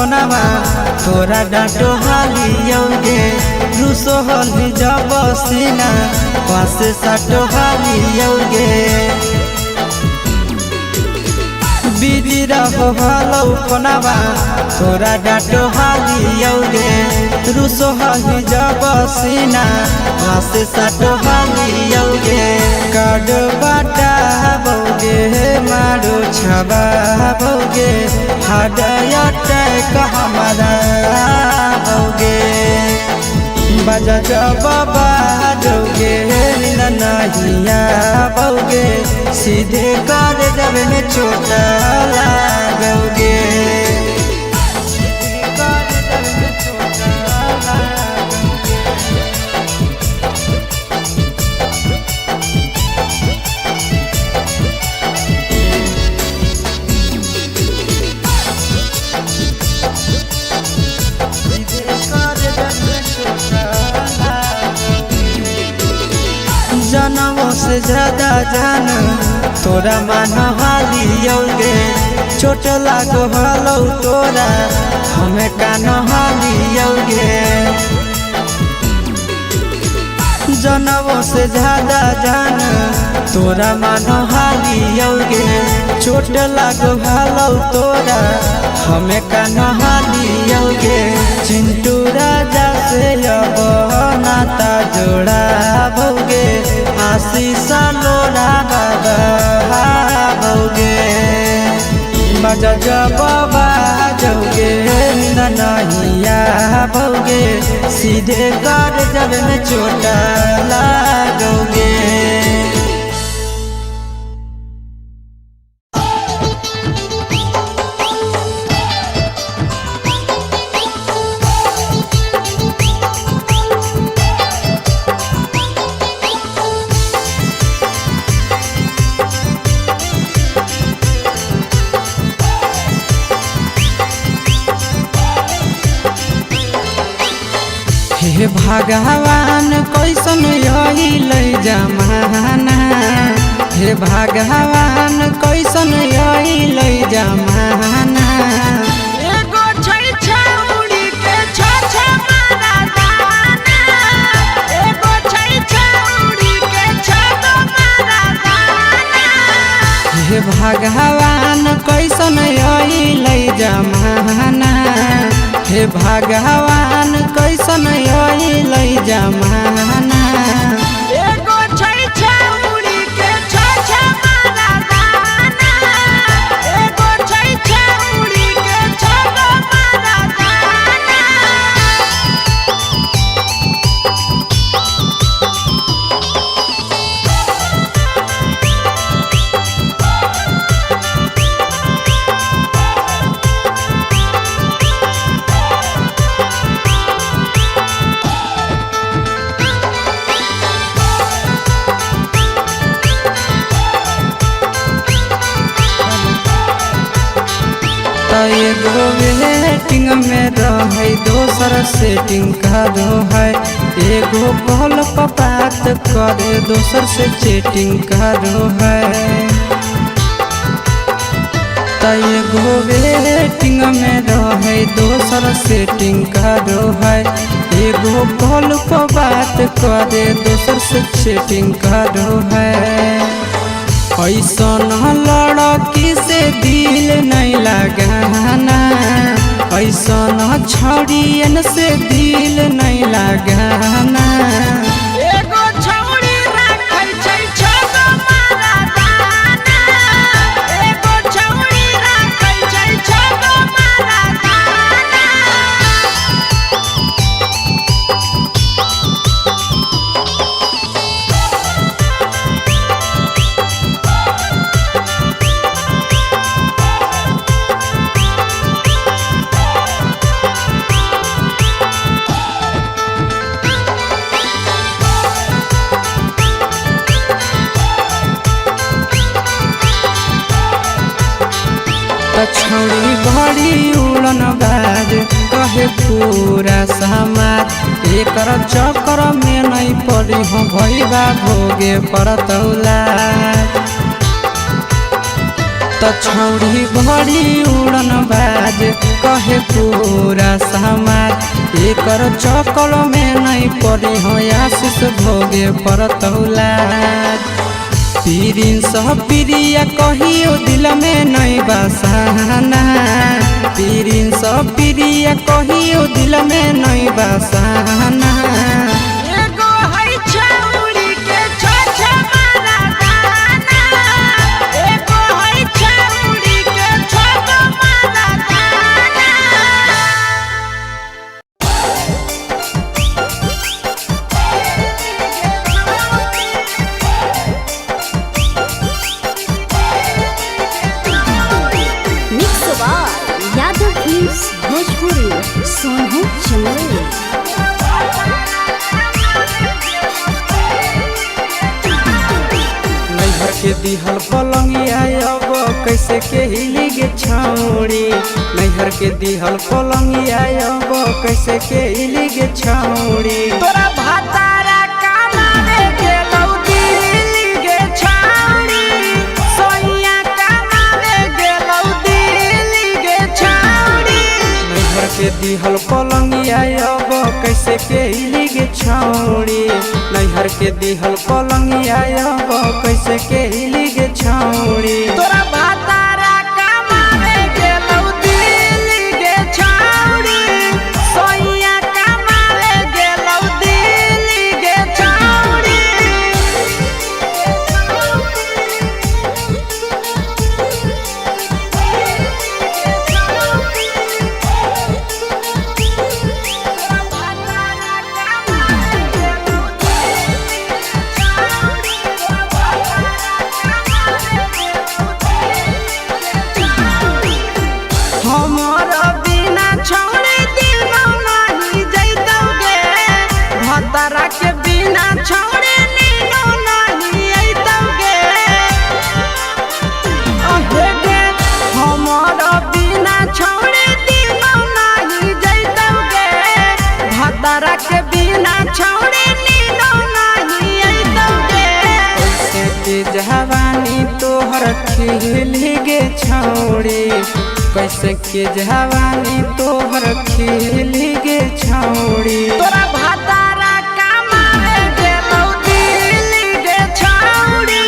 फोनवा तोरा डांटो हालियोगे रूसो हली जब सीना पासे साटो हालियोगे बिजी रहो हालो फोनवा तोरा डांटो हालियोगे रूसो हली जब सीना पासे साटो हालियोगे कार्ड बाटा बोगे मारो छबा बोगे हार्ट अटैक हमारा बोगे बजा जब बाजोगे नहिया बोगे सीधे कर जब में चोट लागोगे जनमों से ज्यादा जान तोरा मान हालियोगे चोट लागो हालो तोरा हमें कान हालियोगे जनमों से ज्यादा जान तोरा मान हालियोगे चोट लागो हालो तोरा हमें कान हालियोगे चिंटू राजा से अब नाता जोड़ा भोगे आशीष लोड़ा बाबा भोगे बजा जब बाजोगे नहिया भोगे सीधे कर जब में चोट लागोगे। हे भगवान कैसन यही जमाना हे भगवान कैसन यही जमाना एगो छै छौड़ी के छ मारा दाना एगो छै छौड़ी के छ मारा दाना हे भगवान कैसन यही जमाना हे भगवान कैसन यही जमाना एगो छै छौड़ी के छ मारा दाना एगो छै छौड़ी के छ मारा दाना एगो वेटिंग में रहे दोसर सेटिंग करो है एगो कॉल पर बात करे दोसर से चैटिंग करो है एगो वेटिंग में रहे दोसर सेटिंग करो है एगो कॉल पर बात करे दोसर से चैटिंग करो है ऐसन लड़की से दिल नहीं लगाना ऐसन छड़ियन से दिल नहीं लगाना एगो छौड़ी राखै छै छ मारा दाना एगो छौड़ी राखै छै छ मारा दाना छौड़ी बड़ी उड़न बाज कहे पूरा समाज एकर चक्कर में नहीं पड़ी हो भैया भोगे पड़तौला तो छौड़ी बड़ी उड़न बाज कहे पूरा समाज एकर चक्कर में नहीं पड़ी हो आशीष भोगे परतौला पीरिन सब प्रिया कहियो दिल में नहीं बसाना पीरिन सब प्रिया कहियो दिल में नहीं बसाना के दिहल पलंगिया अब कैसे के हिली गे छौड़ी नैहर के दिहल पलंगिया अब कैसे के हिली गे छौड़ी तोरा भातारा कमावे गेलौ दिल्ली गे छौड़ी सोइया कमावे गेलौ दिल्ली गे छौड़ी नैहर के दिहल पलंगिया अब कैसे के हिली गे छौड़ी नैहर के दिहल पलंगिया अब कैसे के हिली गे छौड़ी तोरा भातारा कमावे गेलौ दिल्ली गे छौड़ी सोइया कमावे गेलौ दिल्ली गे छौड़ी के बिना छोड़े नीनो नहीं आइतौगे अहे गे हमारा बिना छोड़े दिनो नहीं जाइतौगे भतरा के बिना छोड़े नीनो नहीं आइतौगे कैसे के जवानी तोहर खिली गे छौड़ी कैसे के जवानी तोहर खिली गे छौड़ी तोरा भातारा कमावे गेलौ दिल्ली गे छौड़ी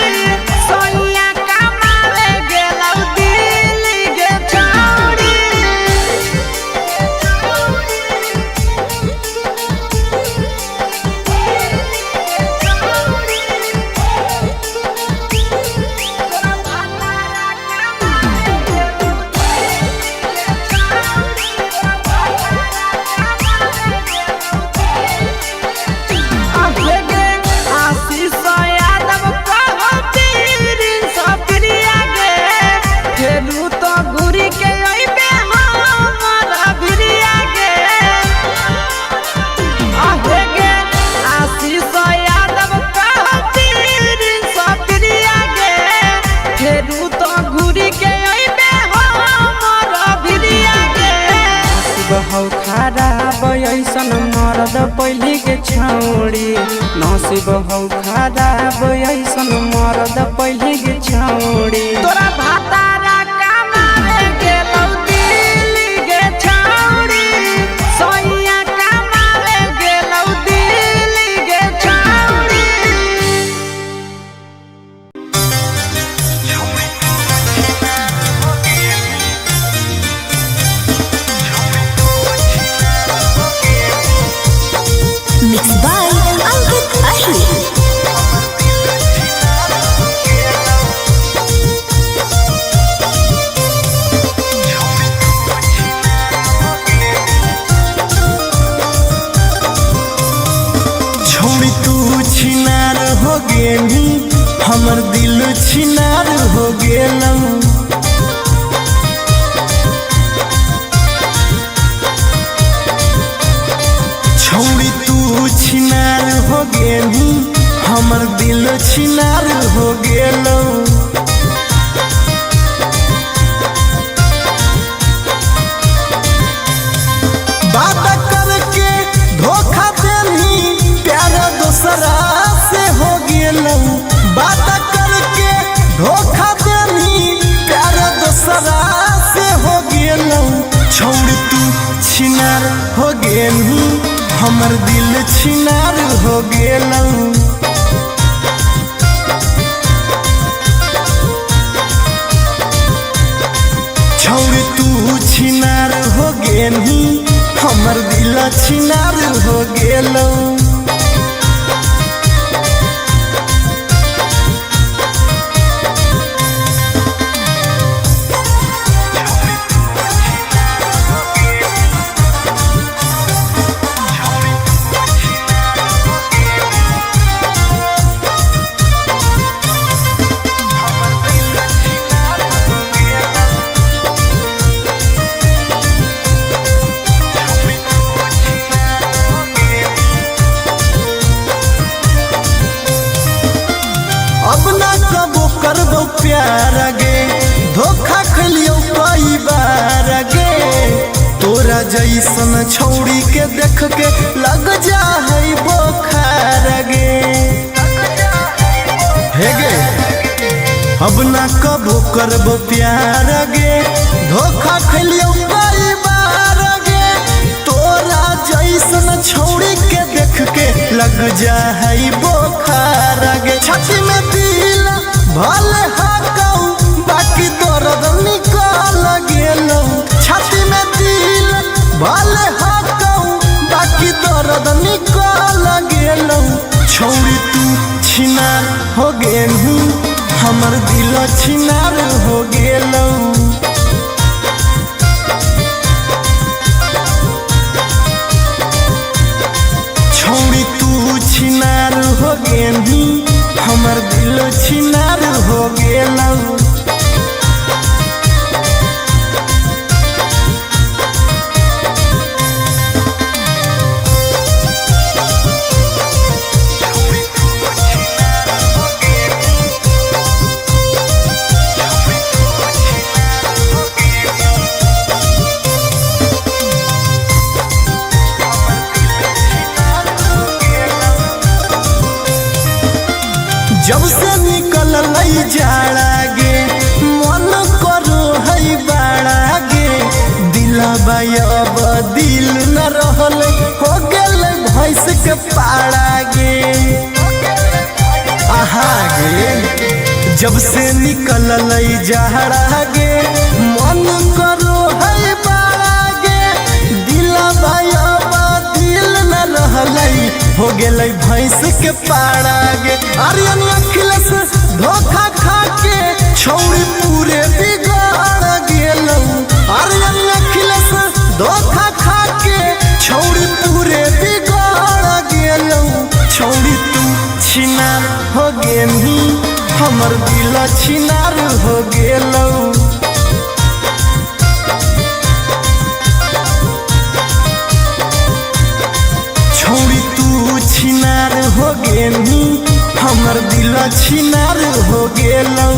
सोइया कमावे गेलौ दिल्ली गे छौड़ी बहु खराब ऐसन मरद पहली के छौड़ी नसीब हौ खराब ऐसन मरद पहली के छौड़ी तोरा भातारा कमावे गेलौ दिल्ली गे छौड़ी सोइया कमावे गेलौ दिल्ली गे छौड़ी Mixed by Ankit Ahi. छोड़ी तू छिनार हो गेली हमर दिल छिनार हो गेलौ छोड़ी तू छिनार हो गेली हमर दिल छिनार हो गेलौ बात करके धोखा देनी प्यार दूसरा से हो गेलौ बात करके धोखा देनी प्यार छिनार हो गेलू हमर दिल छिनार हो गेलू छौरी तू छिनार हो गेलू हमर दिल छिनार हो गेलू अब ना कबो करबो प्यार गे धोखा खलियो कई बार गे तोरा जैसन छौड़ी के देख के लग जा है बोखार गे हे गे अब ना कबो करबो प्यार गे धोखा खलियो कई बार गे तोरा जैसन छौड़ी के देख के लग जा है बोखार गे छाती में दिल भले हाकऊ बाकी दर्द निकल गेलौ छाती में दिल भले हाकऊ बाकी दर्द निकल गेलौ छौरी तू छिनार हो गेलू हमर दिल छिनार हो गेलौ छौरी तू छिनार हो गेलू हमर दिल छिनार हो गेलौ जब से निकल लई जाड़ा गे मन करो है बाड़ा गे दिलबा अब दिल न रहल हो गेल भैंस के पाड़ा गे आहा गे जब से निकल लई जाड़ा गे मन करो है बाड़ा गे दिलबा अब दिल न रहल हो गेलै भैंस के पाड़ा गे आर्यन अखिलेश धोखा खा के छौरी पूरे बिगाड़ गेलौ आर्यन अखिलेश धोखा खा के छौरी पूरे बिगाड़ गेलौ छौरी तू छिनार हो गेलू हमर दिल छिनार हो गेलौ छौरी तू छिनार हो गेलू हमर दिल छिनार हो गेलौ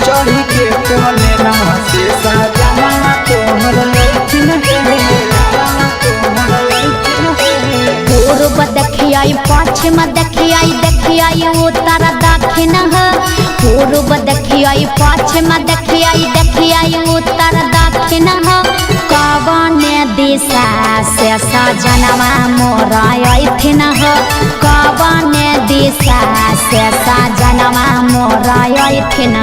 चढ़ी के कोले नवा से साजना तोहर लैठिन पूर्व देखियाई पश्चिम देखियाई उत्तर दक्षिण पूर्व देखियाई पश्चिम देखियाई उत्तर दक्षिण कवन दिशा से सजनवा मोरा अइथिन कवन दिशा से सजनवा मोरा अइथिन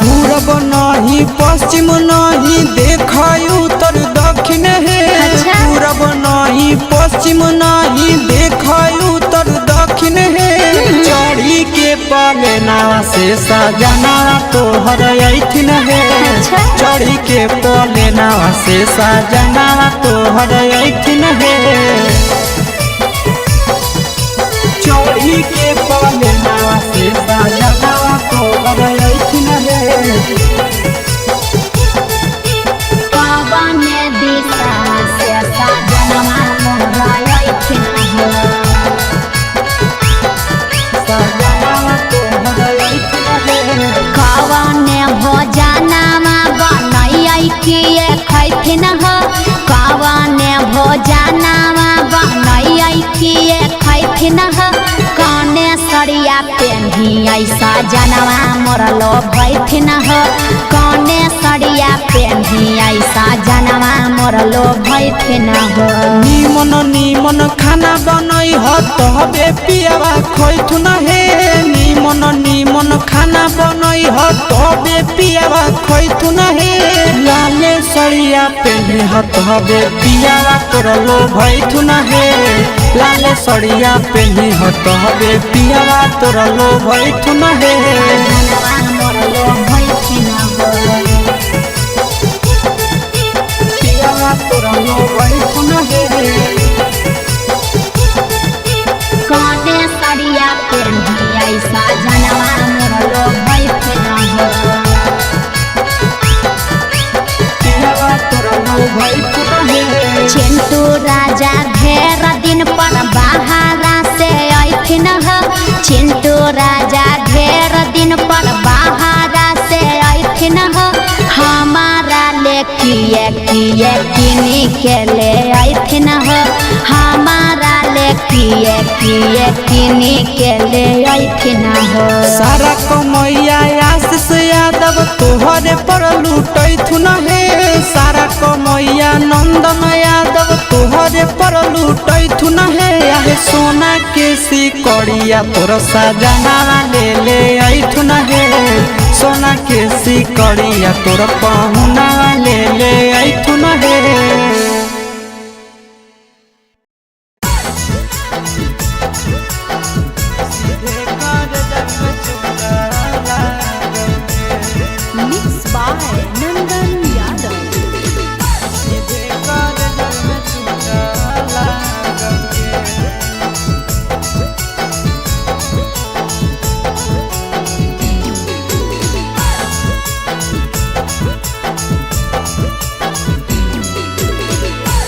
पूरब नहीं पश्चिम नहीं देखाई उत्तर दक्षिण है अच्छा। पूरब नहीं पश्चिम नहीं देखाई उत्तर दक्षिण है चढ़ी के पलेना से सजना तोहर अइथिन है अच्छा। चढ़ी के पलेना से सजना तोहर अइथिन है चढ़ी के पलेना से सजना तोहर अइथिन है कवन दिशा से सजनवा मोरा अइथिन सजना तोहर अइथिन है जनवा मोरलो भैथिन हो कौने सड़िया पेन्ही ऐसा जनवा मोरलो भैथिन हो निमन निमन खाना बनई हो तबे पियावा खैथुन हे निमन निमन खाना बनई हो तबे पियावा खैथुन हे लाले सड़िया पेन्ही हो तबे पियावा तोरलो भैथुन हे लाले सड़िया पेन्ही हो तबे पियावा तोरलो भैथुन हे जनवा मोरलो भैथिन हो पियावा तोरलो भैथुन हे कौने सड़िया पेन्ही ऐसा जनवा मोरलो भैथिन हो पियावा तोरलो भैथुन हे चिंटू राजा ढेर दिन पर बाहरा से ऐथिन हो चिंटू राजा ढेर दिन पर बाहरा से ऐथिन हो हमारा ले किए किए किनी के ले ऐथिन हो हमारा ले किए किए किनी के ले ऐथिन हो सारा कमैया आशीष यादव तोहरे पर लूटैथुन हे सारा कमैया नंदन यादव तोहरे पर लूटैथुन हे आहे सोना के सिकड़िया तोर सजना ले ऐथुन हे सोना के सिकड़िया तोर पहुना ले ऐथुन हे Mixed by Nandan Yadav.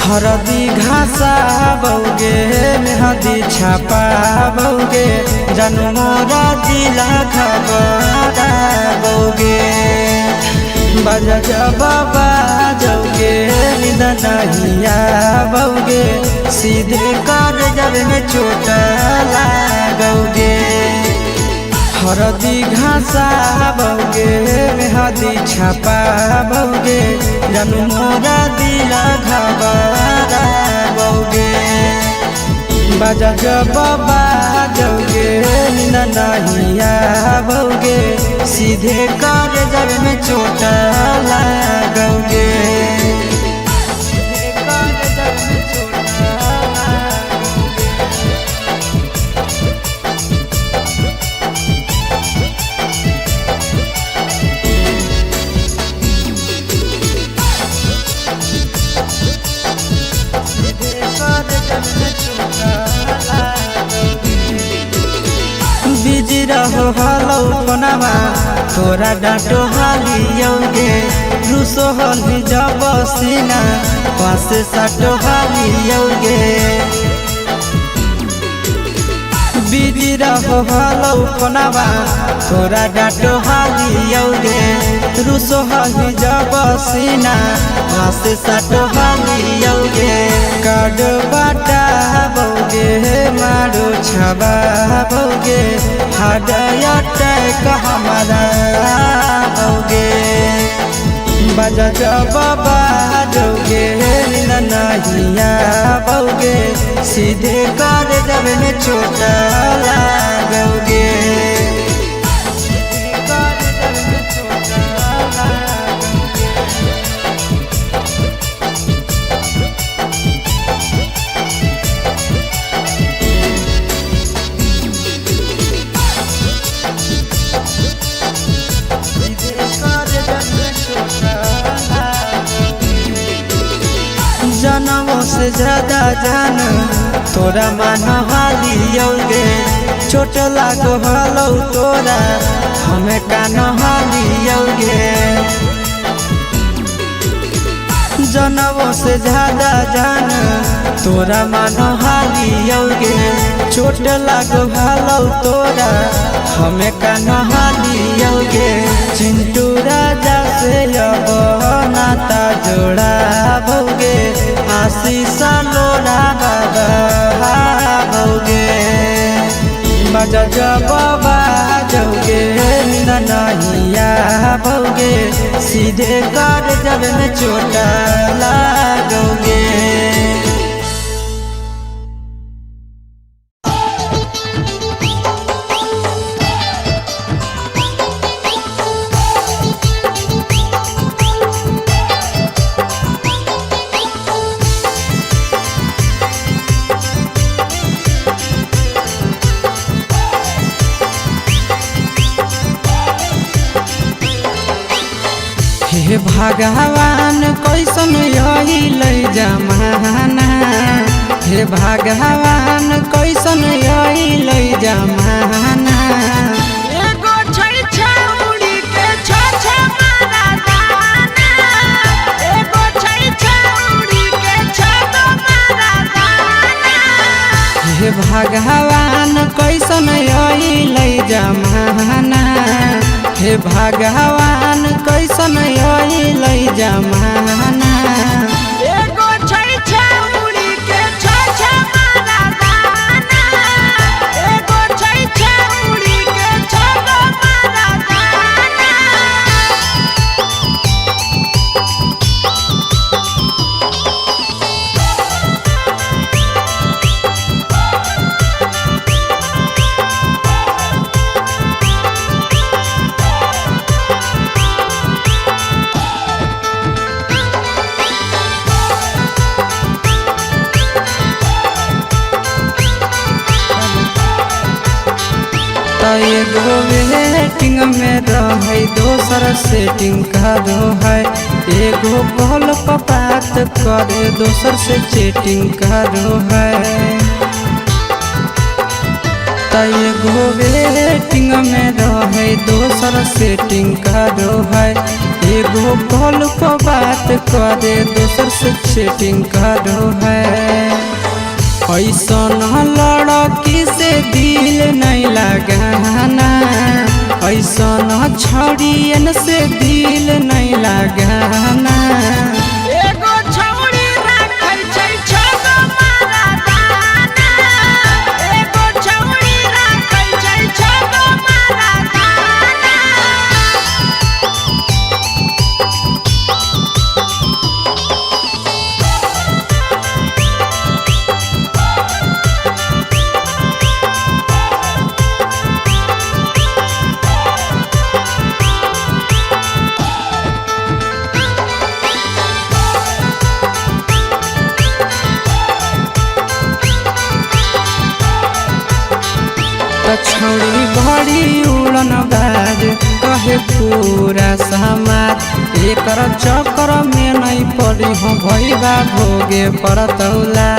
हरदी घासा बौगे मेहदी छापा बौगे जनमोरा दिला खबरा बौगे बजा बाबा जौगे निदनहिया बौगे सीधे कर जब में चोट लागोगे हरदी घासा बौगे मेहदी छापा बौगे जनमोरा दिला घबरा बौगे बजा बाबा जौगे नहिया बौगे सीधे कर जब में चोट लागोगे बिजी रहो हलो कोनामा तोरा डांटो हालियोगे रूसो हली जब सीना पास साटो हालियोगे बिजी रहो हलो कोनामा तोरा डांटो हालियोगे रूसो हली जब सीना पास साटो हालियोगे काड बाटा बौगे मारो छबा बौगे हाडया टैक हमारा बौगे बजा बाबा जौगे नहिया बौगे सीधे कर जब में चोट लागोगे जनमों से ज्यादा जान तोरा मान हालियोगे चोट लागो हलो तोरा हमें कान हालियोगे जनमों से ज्यादा जान तोरा मान हालियोगे चोट लागो हलो तोरा हमें कान हालियोगे चिंटू राजा से अब नाता जोड़ा भोगे आशीष लोड़ा बाबा भोगे बजा जब बाजोगे नींद नहीं आओगे, सीधे कर जब में चोट लागोगे। हे भगवान कैसन अइलै जमाना, हे भगवान कैसन अइलै जमाना। एगो छै छौरी के छ मारा दाना, एगो छै छौरी के छ मारा दाना। हे भगवान कैसन अइलै जमाना, हे भगवान कैसन अइलै जमाना। एगो छै छौरी के छ मारा दाना, एगो छै छौरी के छ मारा दाना। एगो वेटिंग में रहे दोसर सेटिंग करो है, एगो कॉल पर बात करे दोसर से चैटिंग करो है। एगो वेटिंग में रहे दोसर सेटिंग करो है, एगो कॉल पर बात करे दोसर से चैटिंग करो है। ऐसन लड़की से दिल नहीं लगाना, ऐसन छड़ियन से दिल नहीं लगाना। एगो छौरी राखै छै छ मारा दाना, एगो छौरी राखै छै छ मारा दाना। छौरी बड़ी उड़न बाज कहे पूरा समाज, एकर चक्कर में नहीं पड़ी हो भैया भोगे परतौला।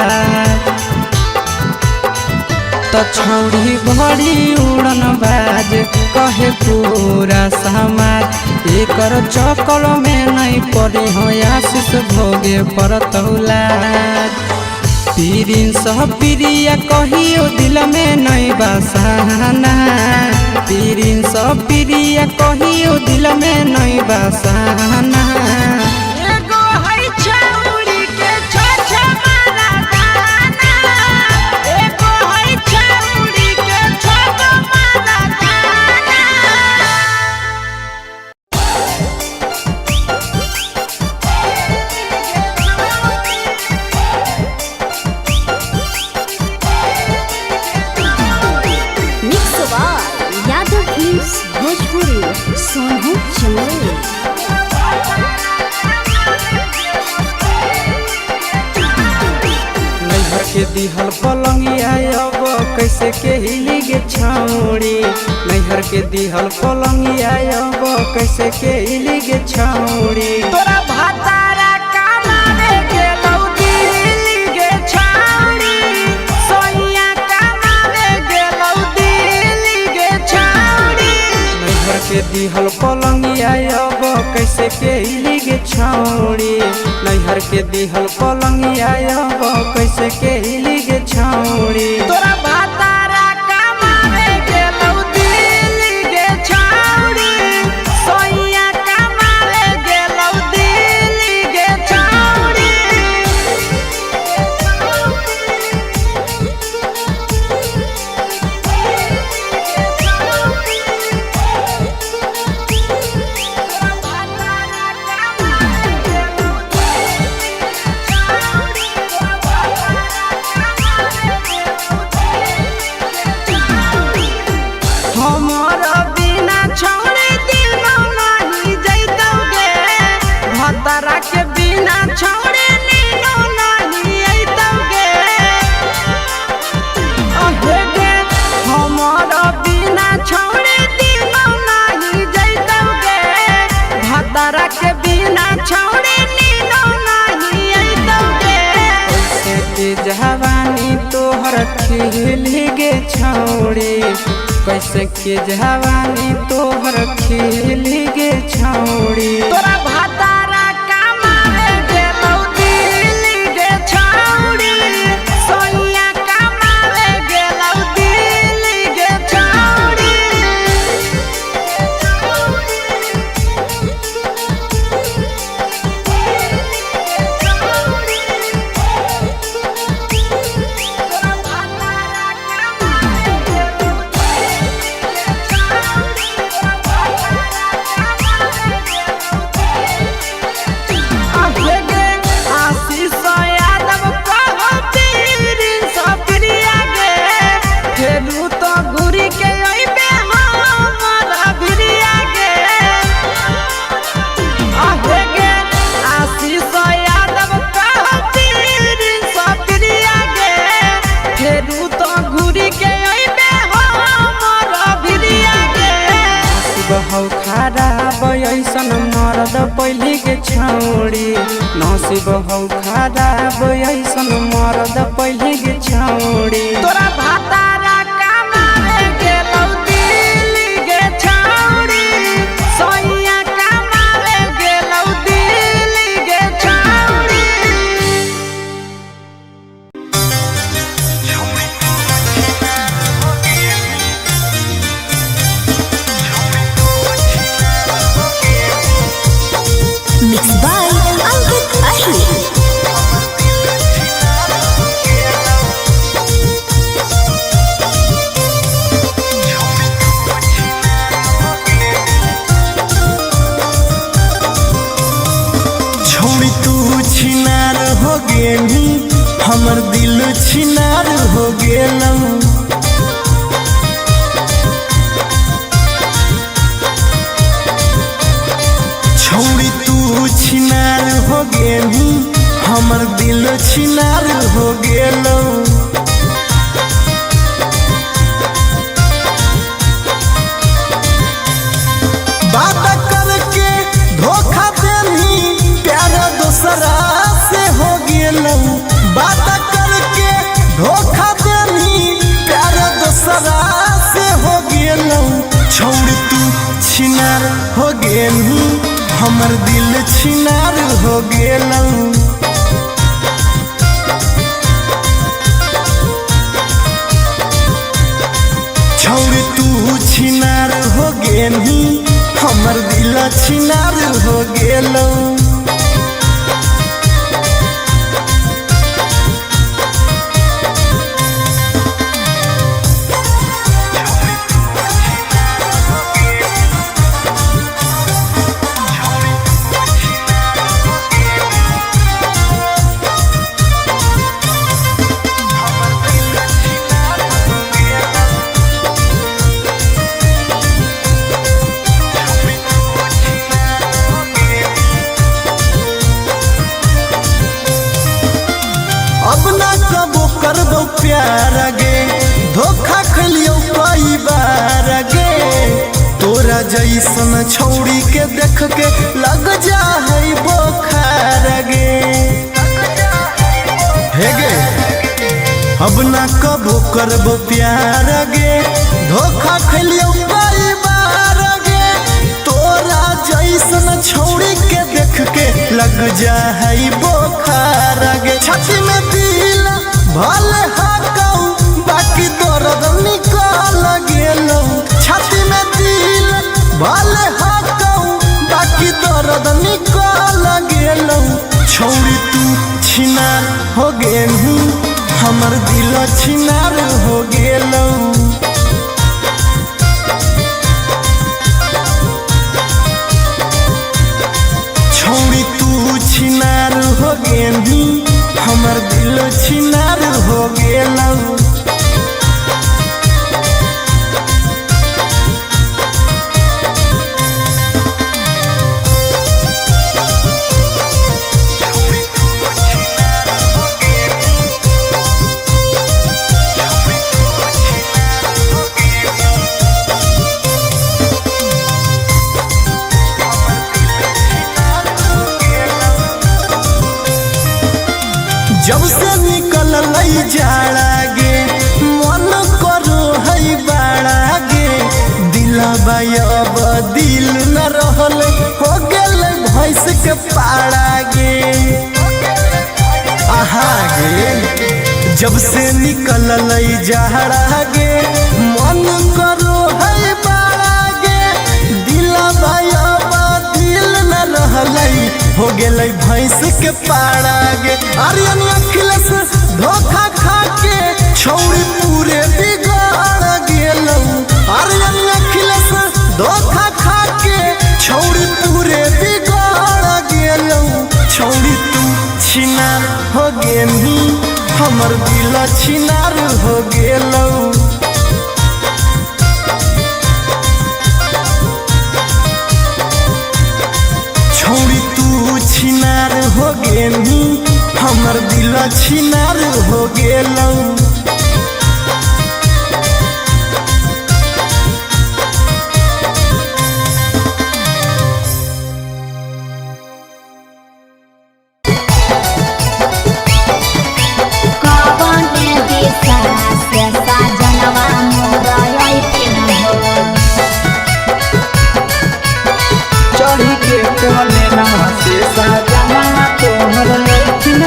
छौरी बड़ी उड़न बाज कहे पूरा समाज, एकर चक्कर में नहीं पड़ी हो आशीष भोगे परतौला। पीरिन सह प्रिया कहियो दिल में नहीं बसाना, पीरिन सह प्रिया कहियो दिल में नहीं बसाना। एगो है छौरी के छ मारा दाना, एगो है छौरी के छ मारा दाना। यादव फिल्म्स भोजपुरी सोनू चंदेल। नैहर के दिहल पलंगिया अब कैसे के हिली गे छौरी, नैहर के दिहल पलंगिया अब कैसे के हिली गे छौरी। तोरा भातारा कमावे गेलौ दिल्ली गे छौरी, सोइया कमावे गेलौ दिल्ली गे छौरी। नैहर के दिहल पलंगिया अब कैसे के हिली गे छौरी, नैहर के दिहल पलंगिया अब कैसे के हिली गे छौरी। तोरा भातारा कमावे गेलौ दिल्ली गे छौरी, सोइया कमावे गेलौ दिल्ली गे छौरी। खिली गे छौड़ी कैसे के जवानी तोहर खिली गे छौड़ी तोरा भातारा कमावे गेलौ दिल्ली गे छौड़ी सोनिया कमावे गेलौ दिल्ली गे छौड़ी हौ खराब ऐसन मरद पहली के छौड़ी नसीब हौ खराब ऐसन मरद पहली के छौड़ी तोरा भातारा कमावे गेलौ दिल्ली गे छौड़ी सोनिया कमावे गेलौ दिल्ली गे छौड़ी Mixed by Ankit Ahir. छोड़ी तू छिनार हो गेली हमर दिल छिनार हो गेलौ छोड़ी तू छिनार हो गेली हमर दिल छिनार हो गेलौ बात करके धोखा देनी प्यार दूसरा से हो गेलौ बात करके धोखा देनी प्यार दूसरा से हो गेलौ छोड़ तू छिनार हो गेली हमर दिल छिनार हो गेलौ छोड़ तू छिनार हो गेली हमर दिल छिनार हो गेलौ अब ना कबो करबो प्यार गे धोखा खलियो कई बार गे तोरा जैसन छौड़ी के देख के लग जा है बोखार गे हे गे अब ना कबो करबो प्यार गे धोखा खलियो कई बार गे तोरा जैसन छौड़ी के देख के लग जा है बोखार गे छाती में दिल भले हाकौ बाकी दर्द निकल गेलौ छाती में दिल भले हाकौ बाकी दर्द निकल गेलौ छौड़ी तू छिनार हो गेलू हमर दिल छिनार हो गेलौ छोड़ी तू छिनार हो गेली हमर दिल छिनार हो गेलौ जब से निकल लई जाड़ा गे अब दिल न रहल हो गेल भैंस के पाड़ा गे आहा गे जब से निकल जहरा गे मन करो है बाड़ा गे दिलवा अब दिल न रहल हो गेल भैंस के पाड़ा गे आर्यन अखिलेश धोखा खा के छौड़ी पूरे बिगाड़ गेलौ आर्यन अखिलेश धोखा खा के छौड़ी पूरे बिगाड़ गेलौ छौड़ी तू छिनार हो गेनी हमर दिल छिनार हो गेलौ छौड़ी तू छिनार हो गेनी हमर दिल छिनार हो गेलौ चढ़ी के कोले नवा से सजना तोहर लैथिन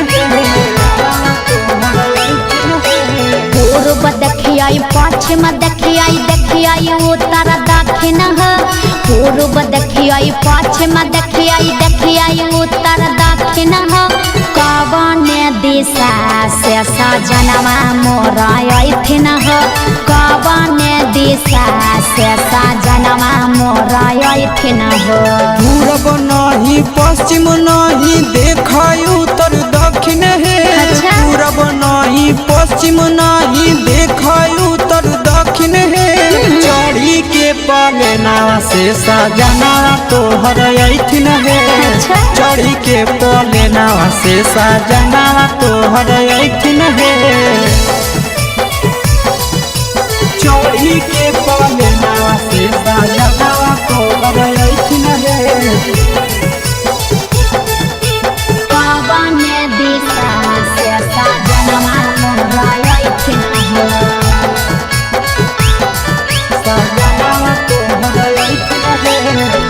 पूर्व देखियाई पश्चिम देखियाई उत्तर दक्षिण पूर्व देखियाई पश्चिम देखियाई उत्तर दक्षिण कवन दिशा से सजनवा मोर अइथिन कवन दिशा से सजनवा मोर अइथिन पूरब नहीं पश्चिम नहीं देखाई उत्तर दक्षिण है अच्छा। पूरब नहीं पश्चिम नहीं देखाई उत्तर दक्षिण है चढ़ी के पाले नावा से सजना तोहर अइथिन है अच्छा। चढ़ी के पाले नावा से सजना तोहर अइथिन है चढ़ी के पाले नावा से सजना तोहर अइथिन है कवन दिशा से सजनवा मोर अइथिन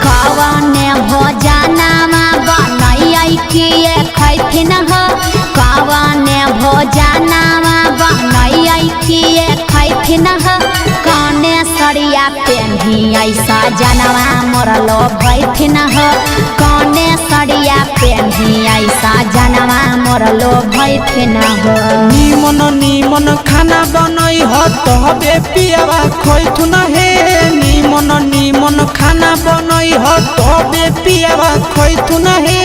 कवन भोजनमा बनैयै किए खैथिन कवन भोजनमा बनैयै किए खैथिन कने सरिया पेन्हियै सजनवा मोर लोभैथिन कने सरिया पेन्हियै सजनवा मोर लोभैथिन निमन निमन खाना बनई ह तबे पियावा खैथुन हे निमन निमन खाना बनई ह तबे पियावा खैथुन हे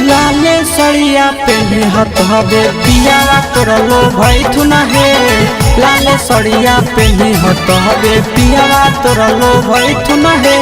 लाले सड़िया पेन्हे ह तबे पियावा तोर लोभैथुन हे लाले सड़िया पेन्हे ह तबे पियावा तोर लोभैथुन हे